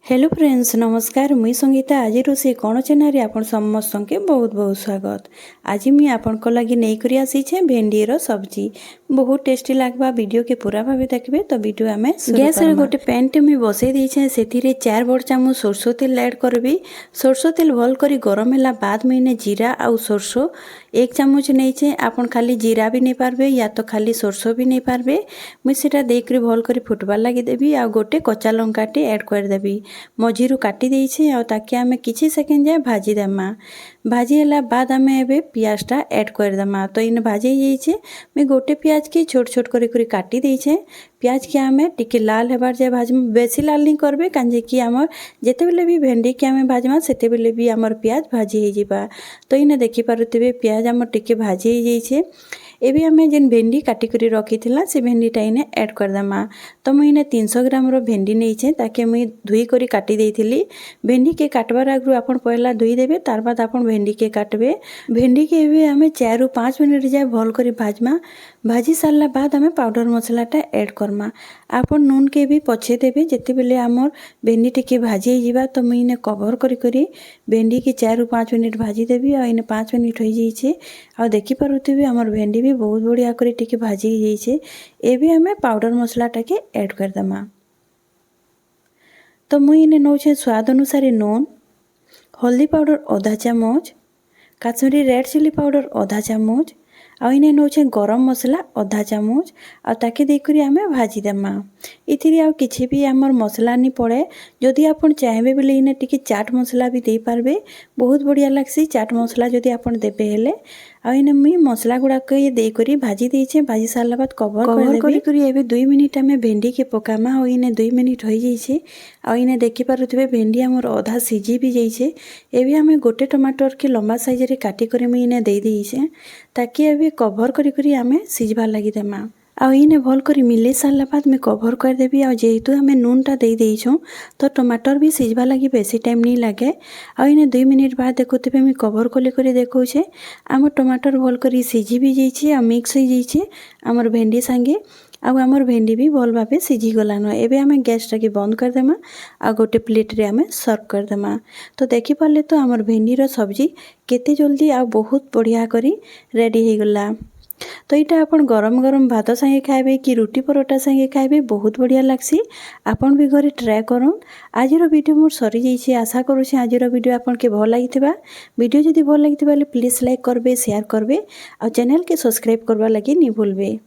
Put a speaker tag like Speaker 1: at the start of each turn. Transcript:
Speaker 1: Hello friends नमस्कार मुई संगीता आज रोषे कौन चैनल आपन समस्त के बहुत बहुत स्वागत। आज मुई आपन को लगी नहीं करी आसीछे भेंडी रो सब्जी बहुत टेस्टी लागबा। वीडियो के पूरा भावे देखबे तो वीडियो आमे गैस रे गोटे पैन टे मुई बसई देछे सेथिरे 4 बड़ चामच सरसो तेल ऐड करबी। सरसो तेल भल करी गरम होला बाद मैंने जीरा आउ सरसो 1 चामच नहींचे। आपन खाली जीरा भी नहीं पारबे या तो खाली सरसो भी नहीं पारबे। मुई सेटा देकरी भल करी फुटबार लागि देबी आ गोटे कच्चा लंकाटे ऐड कर देबी। मझीरु काटी देइछे आ ताके आमे किछि सेकेंड जाय भाजी देमा। भाजी होला बाद आमे एबे प्याजटा ऐड कर देमा। तो इन भाजी जाइछे मैं गोटे प्याज के छोट छोट करी काटी देइछे। प्याज के आमे टिके लाल हेबार जाय भाजमा बेसी लाल नहीं करबे कांजे कि हमर जेते बेले भी भेंडी के आमे भाजमा सेते बेले भी हमर प्याज भाजी हे जिबा। तो इने देखि पारुथिबे प्याज हमर टिके भाजी हे जाइछे। एबे हमें जेन भेंडी काटी करी रखी थिला से भेंडीटा इने ऐड कर देमा। तो मुई इने 300 ग्राम रो भेंडी नहींचे ताके मुई धुई करी काटी देइथिली। भेंडी के काटबार आगु आपण पहला धुई देबे तार बाद आपण भेंडी के काटबे। भेंडी के एबे हमें 4 रु 5 मिनिट जाय भल करी भाजमा। भाजी सारला बाद हमें पाउडर मसलाटा ऐड करमा। आपण नून के भी पछे देबे जेते बेले हमर भेंडी टिके भाजी हे जिबा। तो मुई इने कवर करी करी भेंडी के 4 रु 5 मिनिट भाजी देबी आ इने 5 मिनिट होई जाइछे। आ देखि पारुथिबे हमर भेंडी भी बहुत बढ़िया करी टिके भाजी हे जाइछे। एबे हमें पाउडर मसलाटा के ऐड कर देमा। तो मुई इने नौछे स्वाद अनुसार नून, हल्दी पाउडर आधा चामच, काश्मीरी रेड चिली पाउडर आधा चामच, आ इने नौछे गरम मसला आधा चामच आ ताके देकरी आमे भाजी देमा। इथिरे आ किछि भी हमर मसला नहीं पड़े। जदि आपण चाहेबे बेले इने टिके चाट मसला भी दे पारबे बहुत बढ़िया लागसी। चाट मसला जदि आपण देबे हेले आ इने मी मसला गुडा के दे करी भाजी देइछे। भाजी सारला बाद कवर करी एबे 2 मिनिट आमे भेंडी के पकामा आ इने 2 मिनिट होई जाइछे। आ इने देखि पारुथिबे भेंडी हमर आधा सिझी भी जाइछे। एबे आमे गोटे टमाटर के लंबा साइज रे काटी करी मी इने दे देइछे ताकि एबे कवर करी आमे सिझबार लागि देमा। आ इने भल करी मिले सारला बाद मैं कवर कर देबी। आ जेहेतु हमें नूनटा दे देइछो तो टमाटर भी सिझबा लागि बेसी टाइम नहीं लागे। आ इने 2 मिनिट बाद देखुथिबे मैं कवर कले करी देखौछे आम टमाटर भल करी सिझी भी जाइछे आ मिक्स हो जाइछे हमर भेंडी संगे। आ हमर भेंडी भी भल भाबे सिझी गलानो। एबे हमें गैस टाके बंद कर देमा आ गोटे प्लेट रे हमें सर्व कर देमा। तो देखि पारले तो हमर भेंडी रो सब्जी केते जल्दी आ बहुत बढ़िया करी रेडी हे गला। तो यहाँ आपन गरम गरम भात संगे खाइबे कि रुटी परोटा संगे खाइबे बहुत बढ़िया लागसी। आपन भी घरे ट्राए करन। आज वीडियो मोर सरी जाइछे। आशा करूछे आज वीडियो आपन के भल लागिथिबा। वीडियो जदि भल लागिथिबा प्लीज लाइक करबे शेयर करबे आ चैनल के सब्सक्राइब करबा लागि नि भूलबे।